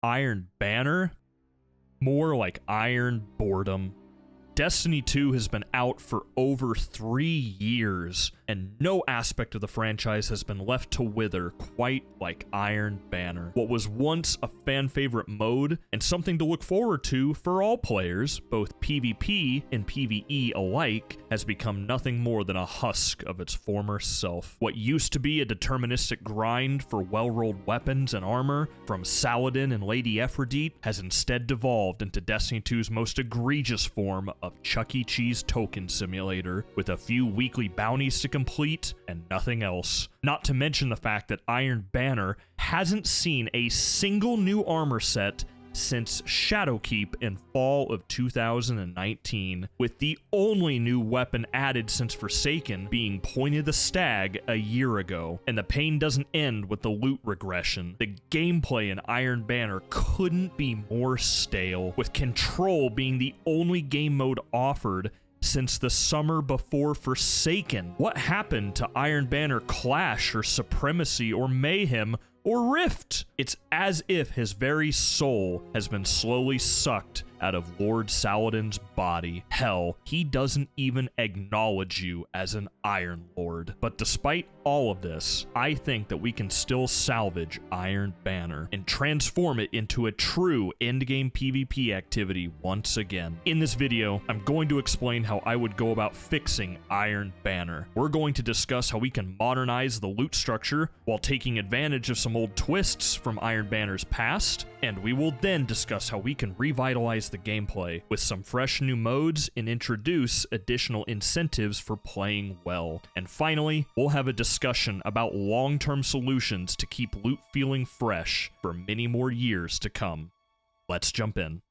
Iron Banner? More like Iron Boredom. Destiny 2 has been out for over 3 years, and no aspect of the franchise has been left to wither quite like Iron Banner. What was once a fan-favorite mode, and something to look forward to for all players, both PvP and PvE alike, has become nothing more than a husk of its former self. What used to be a deterministic grind for well-rolled weapons and armor from Saladin and Lady Efrideet has instead devolved into Destiny 2's most egregious form of Chuckie Cheese token simulator, with a few weekly bounties to complete and nothing else. Not to mention the fact that Iron Banner hasn't seen a single new armor set since Shadowkeep in fall of 2019, with the only new weapon added since Forsaken being Pointed the Stag a year ago. And the pain doesn't end with the loot regression. The gameplay in Iron Banner couldn't be more stale, with Control being the only game mode offered since the summer before Forsaken. What happened to Iron Banner Clash or Supremacy or Mayhem or Rift? It's as if his very soul has been slowly sucked out of Lord Saladin's body. Hell, he doesn't even acknowledge you as an Iron Lord. But despite all of this, I think that we can still salvage Iron Banner and transform it into a true endgame PvP activity once again. In this video, I'm going to explain how I would go about fixing Iron Banner. We're going to discuss how we can modernize the loot structure while taking advantage of some old twists from Iron Banner's past, and we will then discuss how we can revitalize the gameplay with some fresh new modes and introduce additional incentives for playing well. And finally, we'll have a discussion about long-term solutions to keep loot feeling fresh for many more years to come. Let's jump in.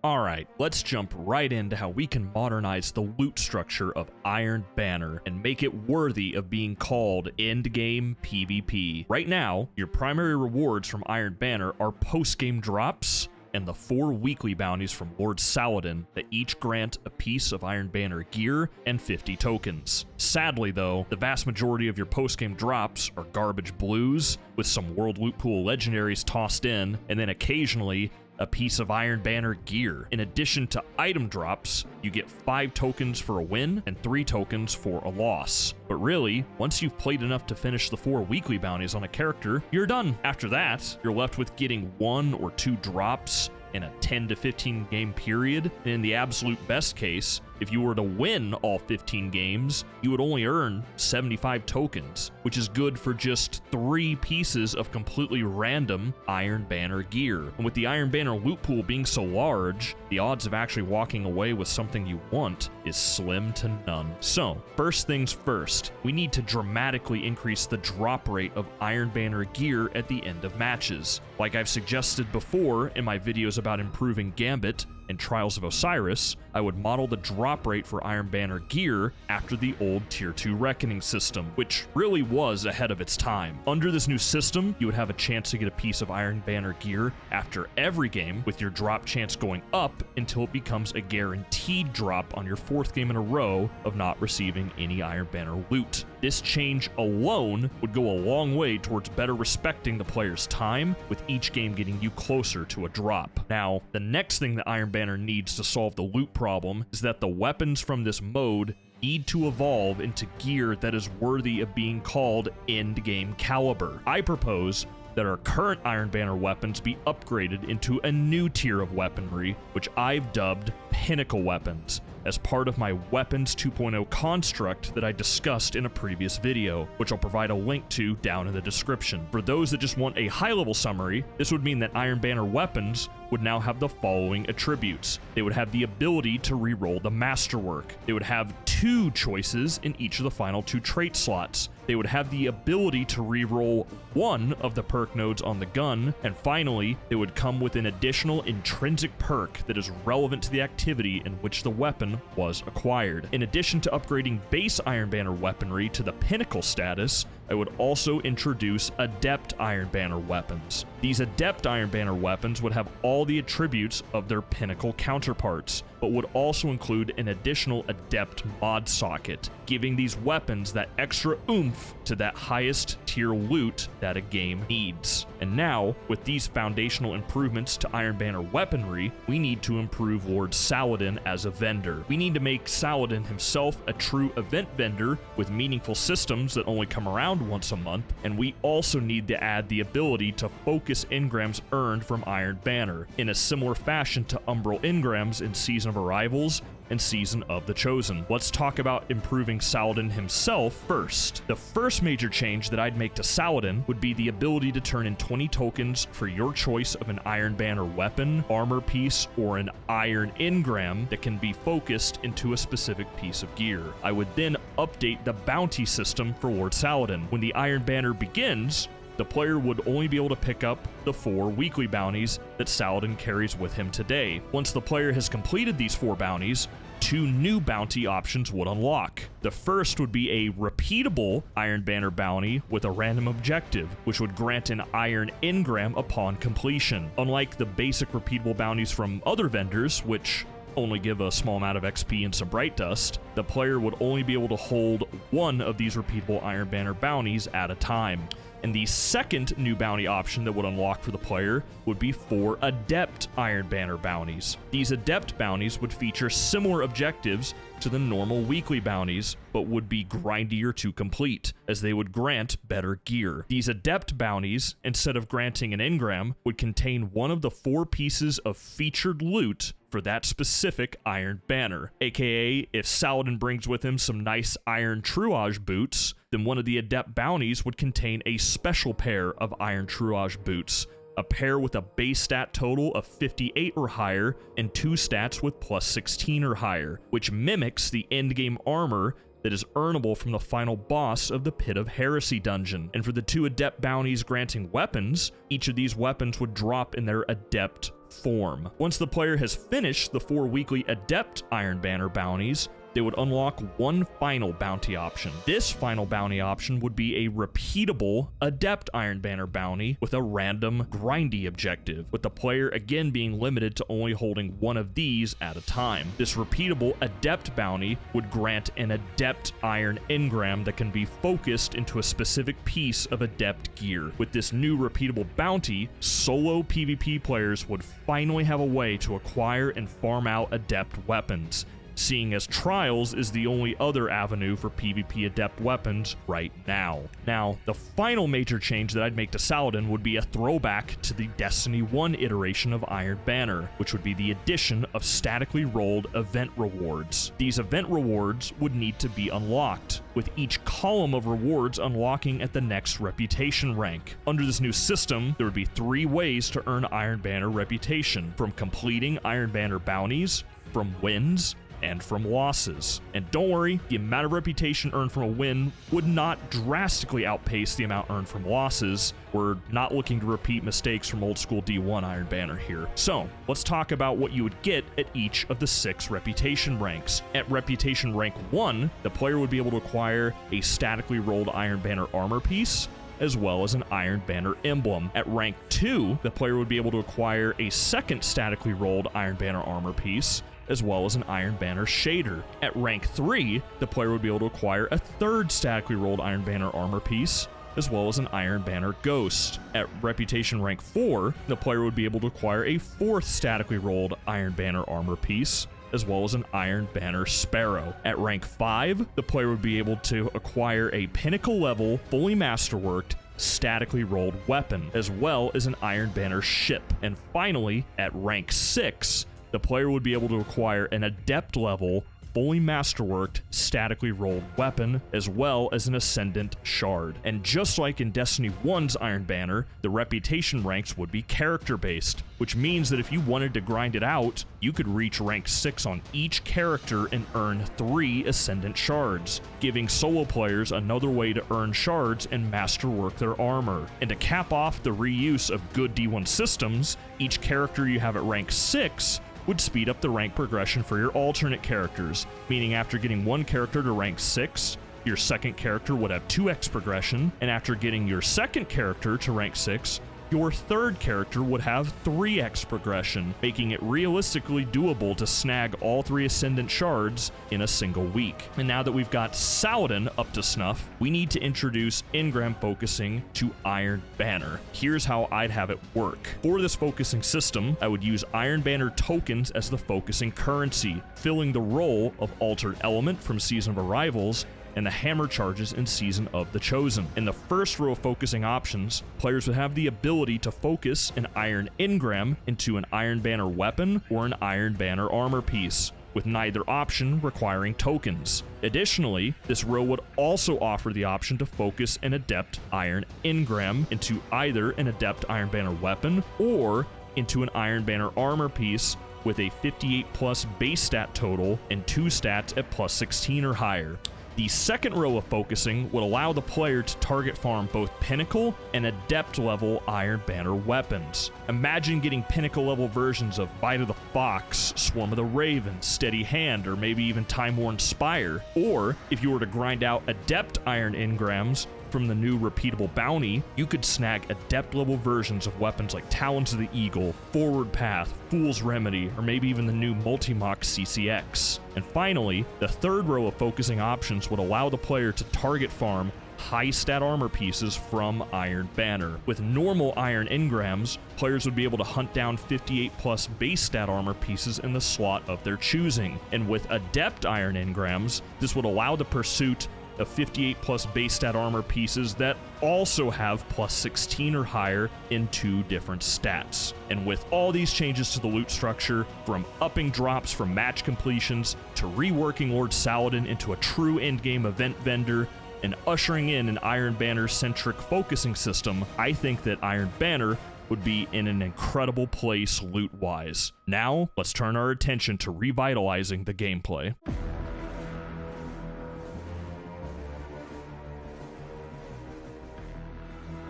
Alright, let's jump right into how we can modernize the loot structure of Iron Banner and make it worthy of being called endgame PvP. Right now, your primary rewards from Iron Banner are post-game drops and the 4 weekly bounties from Lord Saladin that each grant a piece of Iron Banner gear and 50 tokens. Sadly though, the vast majority of your post-game drops are garbage blues, with some World Loot Pool legendaries tossed in, and then occasionally a piece of Iron Banner gear. In addition to item drops, you get 5 tokens for a win and 3 tokens for a loss. But really, once you've played enough to finish the 4 weekly bounties on a character, you're done. After that, you're left with getting 1 or 2 drops in a 10 to 15 game period. And in the absolute best case, if you were to win all 15 games, you would only earn 75 tokens, which is good for just 3 pieces of completely random Iron Banner gear. And with the Iron Banner loot pool being so large, the odds of actually walking away with something you want is slim to none. So, first things first, we need to dramatically increase the drop rate of Iron Banner gear at the end of matches. Like I've suggested before in my videos about improving Gambit and Trials of Osiris, I would model the drop rate for Iron Banner gear after the old Tier 2 Reckoning system, which really was ahead of its time. Under this new system, you would have a chance to get a piece of Iron Banner gear after every game, with your drop chance going up until it becomes a guaranteed drop on your 4th game in a row of not receiving any Iron Banner loot. This change alone would go a long way towards better respecting the player's time, with each game getting you closer to a drop. Now, the next thing that Iron Banner needs to solve the loot problem is that the weapons from this mode need to evolve into gear that is worthy of being called endgame caliber. I propose that our current Iron Banner weapons be upgraded into a new tier of weaponry, which I've dubbed Pinnacle Weapons, as part of my Weapons 2.0 construct that I discussed in a previous video, which I'll provide a link to down in the description. For those that just want a high-level summary, this would mean that Iron Banner weapons would now have the following attributes. They would have the ability to reroll the Masterwork. They would have 2 choices in each of the final 2 trait slots. They would have the ability to reroll 1 of the perk nodes on the gun, and finally, they would come with an additional intrinsic perk that is relevant to the activity in which the weapon was acquired. In addition to upgrading base Iron Banner weaponry to the Pinnacle status, I would also introduce Adept Iron Banner weapons. These Adept Iron Banner weapons would have all the attributes of their Pinnacle counterparts, but would also include an additional Adept mod socket, giving these weapons that extra oomph to that highest tier loot that a game needs. And now, with these foundational improvements to Iron Banner weaponry, we need to improve Lord Saladin as a vendor. We need to make Saladin himself a true event vendor with meaningful systems that only come around once a month, and we also need to add the ability to focus engrams earned from Iron Banner, in a similar fashion to Umbral engrams in Season of Arrivals and Season of the Chosen. Let's talk about improving Saladin himself first. The first major change that I'd make to Saladin would be the ability to turn in 20 tokens for your choice of an Iron Banner weapon, armor piece, or an iron engram that can be focused into a specific piece of gear. I would then update the bounty system for Lord Saladin. When the Iron Banner begins, the player would only be able to pick up the 4 weekly bounties that Saladin carries with him today. Once the player has completed these 4 bounties, 2 new bounty options would unlock. The first would be a repeatable Iron Banner bounty with a random objective, which would grant an iron engram upon completion. Unlike the basic repeatable bounties from other vendors, which only give a small amount of XP and some bright dust, the player would only be able to hold 1 of these repeatable Iron Banner bounties at a time. And the second new bounty option that would unlock for the player would be 4 Adept Iron Banner bounties. These Adept bounties would feature similar objectives to the normal weekly bounties, but would be grindier to complete, as they would grant better gear. These Adept bounties, instead of granting an engram, would contain 1 of the 4 pieces of featured loot for that specific Iron Banner. AKA, if Saladin brings with him some nice Iron Truage boots, then one of the Adept bounties would contain a special pair of Iron Truage boots, a pair with a base stat total of 58 or higher, and 2 stats with plus 16 or higher, which mimics the endgame armor that is earnable from the final boss of the Pit of Heresy dungeon. And for the 2 Adept bounties granting weapons, each of these weapons would drop in their Adept form. Once the player has finished the 4 weekly Adept Iron Banner bounties, they would unlock 1 final bounty option. This final bounty option would be a repeatable Adept Iron Banner bounty with a random grindy objective, with the player again being limited to only holding 1 of these at a time. This repeatable Adept bounty would grant an Adept Iron engram that can be focused into a specific piece of Adept gear. With this new repeatable bounty, solo PvP players would finally have a way to acquire and farm out Adept weapons, seeing as Trials is the only other avenue for PvP Adept weapons right now. Now, the final major change that I'd make to Saladin would be a throwback to the Destiny 1 iteration of Iron Banner, which would be the addition of statically rolled event rewards. These event rewards would need to be unlocked, with each column of rewards unlocking at the next reputation rank. Under this new system, there would be 3 ways to earn Iron Banner reputation: from completing Iron Banner bounties, from wins, and from losses. And don't worry, the amount of reputation earned from a win would not drastically outpace the amount earned from losses. We're not looking to repeat mistakes from old school D1 Iron Banner here. So, let's talk about what you would get at each of the 6 reputation ranks. At reputation rank 1, the player would be able to acquire a statically rolled Iron Banner armor piece, as well as an Iron Banner emblem. At rank 2, the player would be able to acquire a second statically rolled Iron Banner armor piece, as well as an Iron Banner shader. At rank 3, the player would be able to acquire a third statically rolled Iron Banner armor piece, as well as an Iron Banner ghost. At reputation rank 4, the player would be able to acquire a fourth statically rolled Iron Banner armor piece, as well as an Iron Banner Sparrow. At rank 5, the player would be able to acquire a pinnacle level, fully masterworked, statically rolled weapon, as well as an Iron Banner ship. And finally, at rank 6, the player would be able to acquire an Adept level, fully masterworked, statically rolled weapon, as well as an Ascendant shard. And just like in Destiny 1's Iron Banner, the reputation ranks would be character-based, which means that if you wanted to grind it out, you could reach rank 6 on each character and earn 3 Ascendant shards, giving solo players another way to earn shards and masterwork their armor. And to cap off the reuse of good D1 systems, each character you have at rank 6 would speed up the rank progression for your alternate characters, meaning after getting one character to rank 6, your second character would have 2x progression, and after getting your second character to rank 6, your third character would have 3x progression, making it realistically doable to snag all 3 Ascendant shards in a single week. And now that we've got Saladin up to snuff, we need to introduce engram focusing to Iron Banner. Here's how I'd have it work. For this focusing system, I would use Iron Banner tokens as the focusing currency, filling the role of Altered Element from Season of Arrivals and the hammer charges in Season of the Chosen. In the first row of focusing options, players would have the ability to focus an Iron Engram into an Iron Banner weapon or an Iron Banner armor piece, with neither option requiring tokens. Additionally, this row would also offer the option to focus an Adept Iron Engram into either an Adept Iron Banner weapon or into an Iron Banner armor piece with a 58 plus base stat total and 2 stats at plus 16 or higher. The second row of focusing would allow the player to target farm both Pinnacle and Adept level Iron Banner weapons. Imagine getting Pinnacle level versions of Bite of the Fox, Swarm of the Raven, Steady Hand, or maybe even Time-Worn Spire. Or, if you were to grind out Adept Iron Engrams from the new repeatable bounty, you could snag Adept level versions of weapons like Talons of the Eagle, Forward Path, Fool's Remedy, or maybe even the new Multi-Mock CCX. And finally, the third row of focusing options would allow the player to target farm high stat armor pieces from Iron Banner. With normal Iron Engrams, players would be able to hunt down 58 plus base stat armor pieces in the slot of their choosing. And with Adept Iron Engrams, this would allow the pursuit of 58 plus base stat armor pieces that also have plus 16 or higher in 2 different stats. And with all these changes to the loot structure, from upping drops from match completions to reworking Lord Saladin into a true endgame event vendor, and ushering in an Iron Banner-centric focusing system, I think that Iron Banner would be in an incredible place loot-wise. Now, let's turn our attention to revitalizing the gameplay.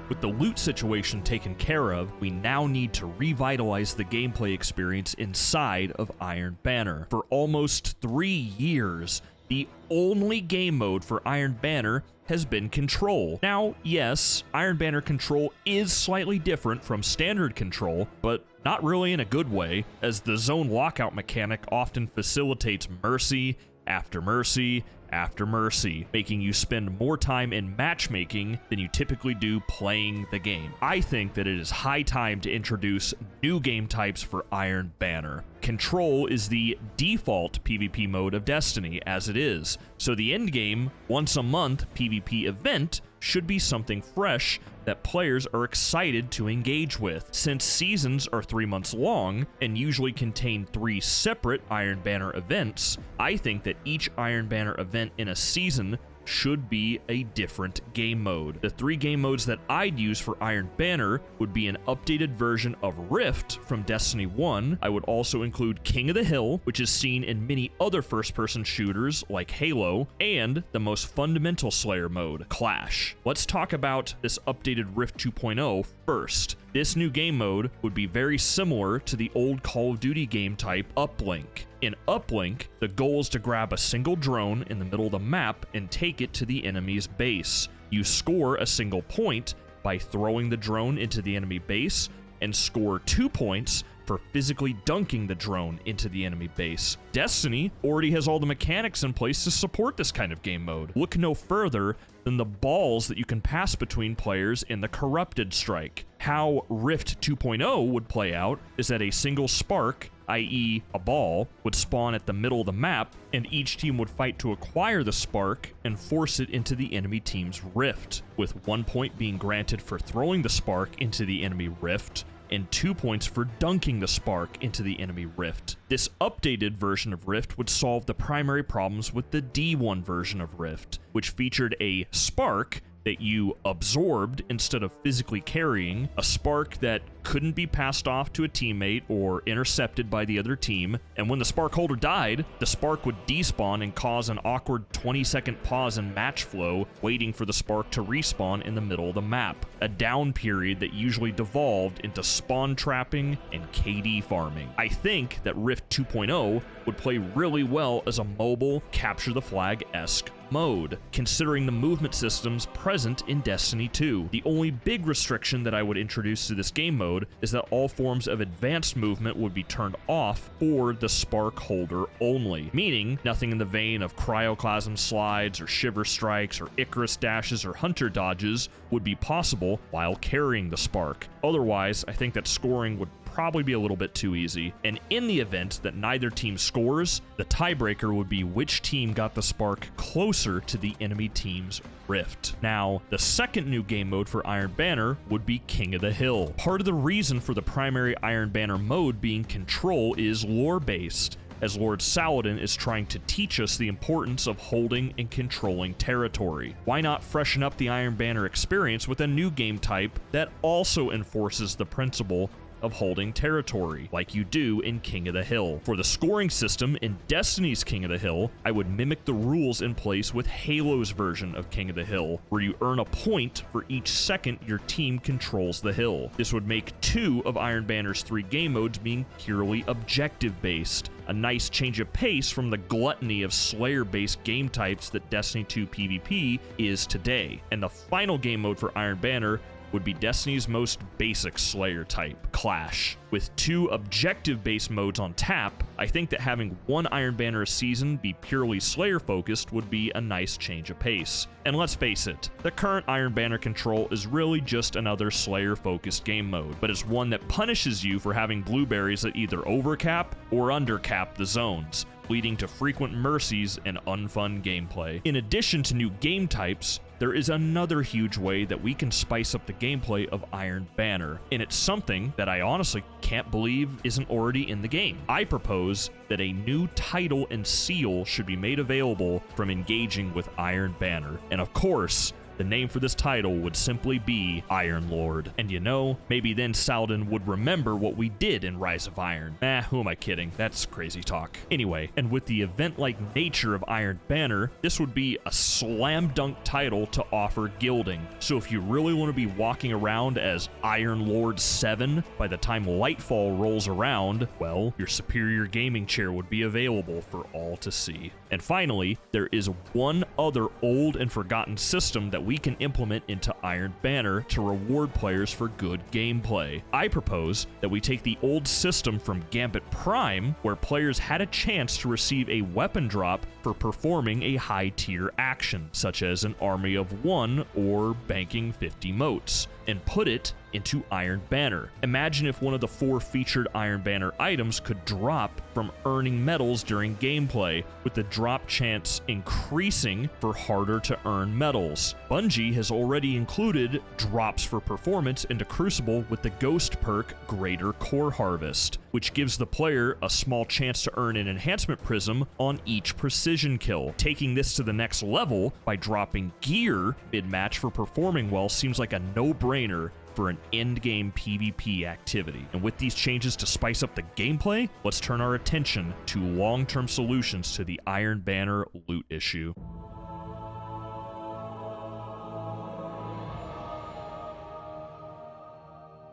With the loot situation taken care of, we now need to revitalize the gameplay experience inside of Iron Banner. For almost 3 years, the only game mode for Iron Banner has been Control. Now, yes, Iron Banner Control is slightly different from standard Control, but not really in a good way, as the zone lockout mechanic often facilitates mercy after mercy after mercy, making you spend more time in matchmaking than you typically do playing the game. I think that it is high time to introduce new game types for Iron Banner. Control is the default PvP mode of Destiny as it is, so the endgame, once a month PvP event should be something fresh that players are excited to engage with. Since seasons are 3 months long and usually contain 3 separate Iron Banner events, I think that each Iron Banner event in a season should be a different game mode. The 3 game modes that I'd use for Iron Banner would be an updated version of Rift from Destiny 1. I would also include King of the Hill, which is seen in many other first-person shooters like Halo, and the most fundamental Slayer mode, Clash. Let's talk about this updated Rift 2.0 first. This new game mode would be very similar to the old Call of Duty game type Uplink. In Uplink, the goal is to grab a single drone in the middle of the map and take it to the enemy's base. You score a single point by throwing the drone into the enemy base, and score 2 points for physically dunking the drone into the enemy base. Destiny already has all the mechanics in place to support this kind of game mode. Look no further than the balls that you can pass between players in the Corrupted Strike. How Rift 2.0 would play out is that a single spark, i.e. a ball, would spawn at the middle of the map, and each team would fight to acquire the spark and force it into the enemy team's rift, with 1 point being granted for throwing the spark into the enemy rift, and 2 points for dunking the spark into the enemy rift. This updated version of Rift would solve the primary problems with the D1 version of Rift, which featured a spark that you absorbed instead of physically carrying, a spark that couldn't be passed off to a teammate or intercepted by the other team, and when the spark holder died, the spark would despawn and cause an awkward 20-second pause in match flow, waiting for the spark to respawn in the middle of the map. A down period that usually devolved into spawn trapping and KD farming. I think that Rift 2.0 would play really well as a mobile capture the flag-esque mode, considering the movement systems present in Destiny 2. The only big restriction that I would introduce to this game mode is that all forms of advanced movement would be turned off for the spark holder only, meaning nothing in the vein of cryoclasm slides or shiver strikes or Icarus dashes or hunter dodges would be possible while carrying the spark. Otherwise, I think that scoring would probably be a little bit too easy, and in the event that neither team scores, the tiebreaker would be which team got the spark closer to the enemy team's rift. Now, the second new game mode for Iron Banner would be King of the Hill. Part of the reason for the primary Iron Banner mode being control is lore-based, as Lord Saladin is trying to teach us the importance of holding and controlling territory. Why not freshen up the Iron Banner experience with a new game type that also enforces the principle of holding territory, like you do in King of the Hill? For the scoring system in Destiny's King of the Hill, I would mimic the rules in place with Halo's version of King of the Hill, where you earn a point for each second your team controls the hill. This would make 2 of Iron Banner's 3 game modes being purely objective-based, a nice change of pace from the gluttony of Slayer-based game types that Destiny 2 PvP is today. And the final game mode for Iron Banner would be Destiny's most basic Slayer type, Clash. With 2 objective-based modes on tap, I think that having one Iron Banner a season be purely Slayer-focused would be a nice change of pace. And let's face it, the current Iron Banner control is really just another Slayer-focused game mode, but it's one that punishes you for having blueberries that either overcap or undercap the zones, leading to frequent mercies and unfun gameplay. In addition to new game types, there is another huge way that we can spice up the gameplay of Iron Banner, and it's something that I honestly can't believe isn't already in the game. I propose that a new title and seal should be made available from engaging with Iron Banner, and of course, the name for this title would simply be Iron Lord. And you know, maybe then Saladin would remember what we did in Rise of Iron. Who am I kidding? That's crazy talk. Anyway, and with the event-like nature of Iron Banner, this would be a slam dunk title to offer gilding. So if you really want to be walking around as Iron Lord 7 by the time Lightfall rolls around, well, your superior gaming chair would be available for all to see. And finally, there is one other old and forgotten system that we can implement into Iron Banner to reward players for good gameplay. I propose that we take the old system from Gambit Prime, where players had a chance to receive a weapon drop for performing a high-tier action, such as an army of 1 or banking 50 motes, and put it into Iron Banner. Imagine if one of the 4 featured Iron Banner items could drop from earning medals during gameplay, with the drop chance increasing for harder to earn medals. Bungie has already included drops for performance into Crucible with the ghost perk Greater Core Harvest, which gives the player a small chance to earn an enhancement prism on each precision kill. Taking this to the next level by dropping gear mid-match for performing well seems like a no-brainer for an endgame PvP activity. And with these changes to spice up the gameplay, let's turn our attention to long-term solutions to the Iron Banner loot issue.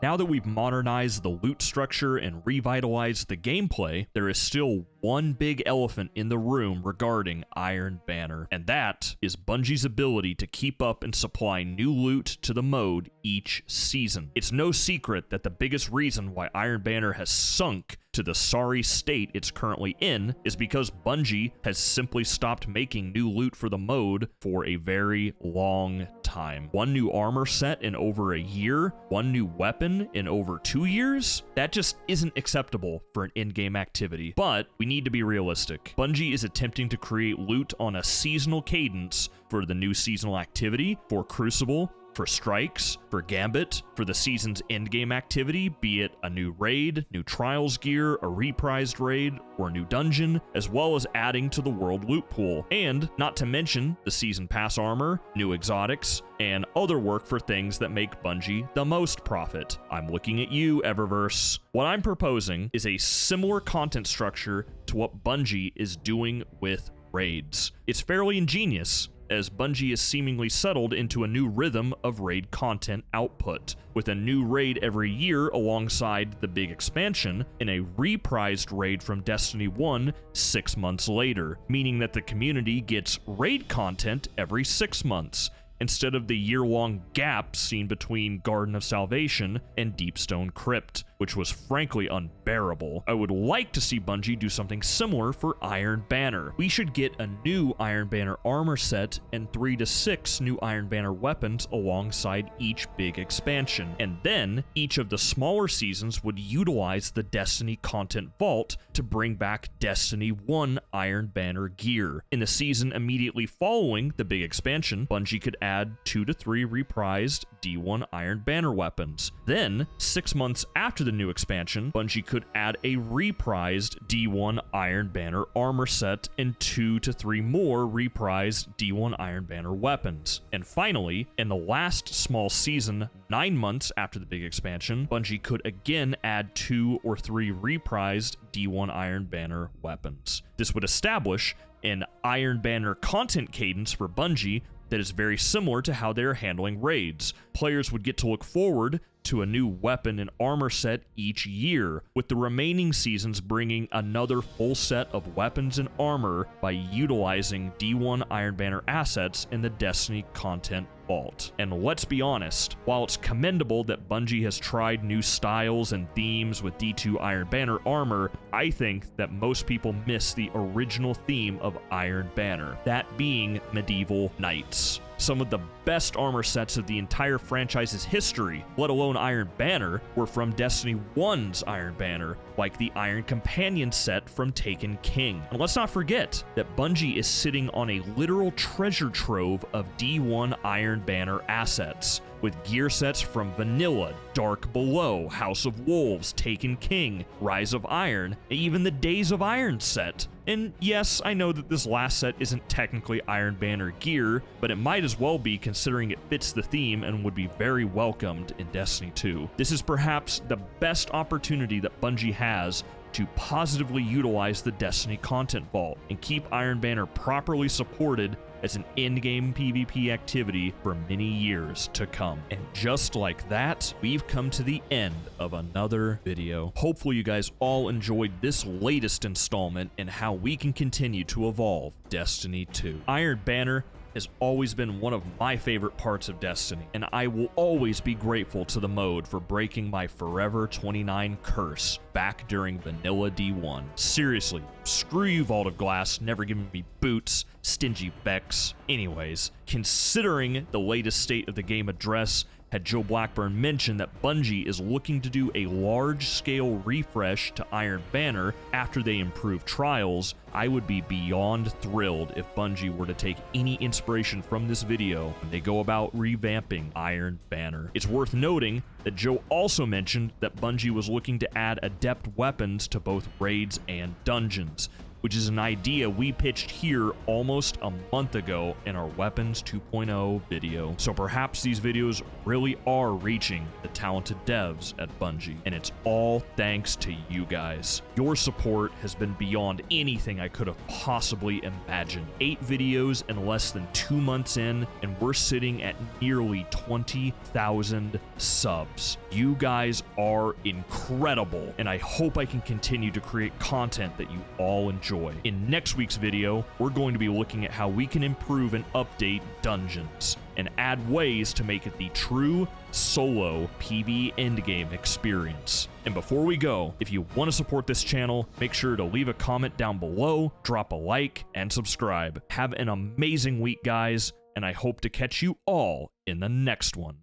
Now that we've modernized the loot structure and revitalized the gameplay, there is still one big elephant in the room regarding Iron Banner, and that is Bungie's ability to keep up and supply new loot to the mode each season. It's no secret that the biggest reason why Iron Banner has sunk to the sorry state it's currently in is because Bungie has simply stopped making new loot for the mode for a very long time. One new armor set in over a year, one new weapon in over 2 years? That just isn't acceptable for an in-game activity. But we need to be realistic. Bungie is attempting to create loot on a seasonal cadence for the new seasonal activity, for Crucible, for strikes, for gambit, for the season's endgame activity, be it a new raid, new trials gear, a reprised raid, or a new dungeon, as well as adding to the world loot pool, and not to mention the season pass armor, new exotics, and other work for things that make Bungie the most profit. I'm looking at you, Eververse. What I'm proposing is a similar content structure to what Bungie is doing with raids. It's fairly ingenious, as Bungie is seemingly settled into a new rhythm of raid content output, with a new raid every year alongside the big expansion, and a reprised raid from Destiny 1 6 months later, meaning that the community gets raid content every 6 months, instead of the year-long gap seen between Garden of Salvation and Deepstone Crypt, which was frankly unbearable. I would like to see Bungie do something similar for Iron Banner. We should get a new Iron Banner armor set and 3 to 6 new Iron Banner weapons alongside each big expansion, and then each of the smaller seasons would utilize the Destiny content vault to bring back Destiny 1 Iron Banner gear. In the season immediately following the big expansion, Bungie could add 2 to 3 reprised D1 Iron Banner weapons. Then, 6 months after the new expansion, Bungie could add a reprised D1 Iron Banner armor set and 2 to 3 more reprised D1 Iron Banner weapons. And finally, in the last small season, 9 months after the big expansion, Bungie could again add 2 or 3 reprised D1 Iron Banner weapons. This would establish an Iron Banner content cadence for Bungie that is very similar to how they're handling raids. Players would get to look forward to a new weapon and armor set each year, with the remaining seasons bringing another full set of weapons and armor by utilizing D1 Iron Banner assets in the Destiny content vault. And let's be honest, while it's commendable that Bungie has tried new styles and themes with D2 Iron Banner armor, I think that most people miss the original theme of Iron Banner, that being medieval knights. Some of the best armor sets of the entire franchise's history, let alone Iron Banner, were from Destiny 1's Iron Banner, like the Iron Companion set from Taken King. And let's not forget that Bungie is sitting on a literal treasure trove of D1 Iron Banner assets, with gear sets from Vanilla, Dark Below, House of Wolves, Taken King, Rise of Iron, and even the Days of Iron set. And yes, I know that this last set isn't technically Iron Banner gear, but it might as well be considering it fits the theme and would be very welcomed in Destiny 2. This is perhaps the best opportunity that Bungie has to positively utilize the Destiny content vault and keep Iron Banner properly supported as an in-game PvP activity for many years to come. And just like that, we've come to the end of another video. Hopefully you guys all enjoyed this latest installment and how we can continue to evolve Destiny 2. Iron Banner has always been one of my favorite parts of Destiny, and I will always be grateful to the mode for breaking my Forever 29 curse back during Vanilla D1. Seriously, screw you, Vault of Glass, never giving me boots, stingy Vex. Anyways, considering the latest state of the game address, had Joe Blackburn mentioned that Bungie is looking to do a large-scale refresh to Iron Banner after they improve Trials, I would be beyond thrilled if Bungie were to take any inspiration from this video when they go about revamping Iron Banner. It's worth noting that Joe also mentioned that Bungie was looking to add adept weapons to both raids and dungeons, which is an idea we pitched here almost a month ago in our Weapons 2.0 video. So perhaps these videos really are reaching the talented devs at Bungie, and it's all thanks to you guys. Your support has been beyond anything I could have possibly imagined. 8 videos in less than 2 months in, and we're sitting at nearly 20,000 subs. You guys are incredible, and I hope I can continue to create content that you all enjoy. In next week's video, we're going to be looking at how we can improve and update dungeons and add ways to make it the true solo PvE endgame experience. And before we go, if you want to support this channel, make sure to leave a comment down below, drop a like, and subscribe. Have an amazing week, guys, and I hope to catch you all in the next one.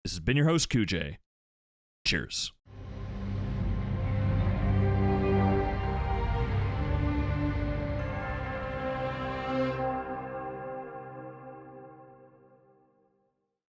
This has been your host, QJ. Cheers.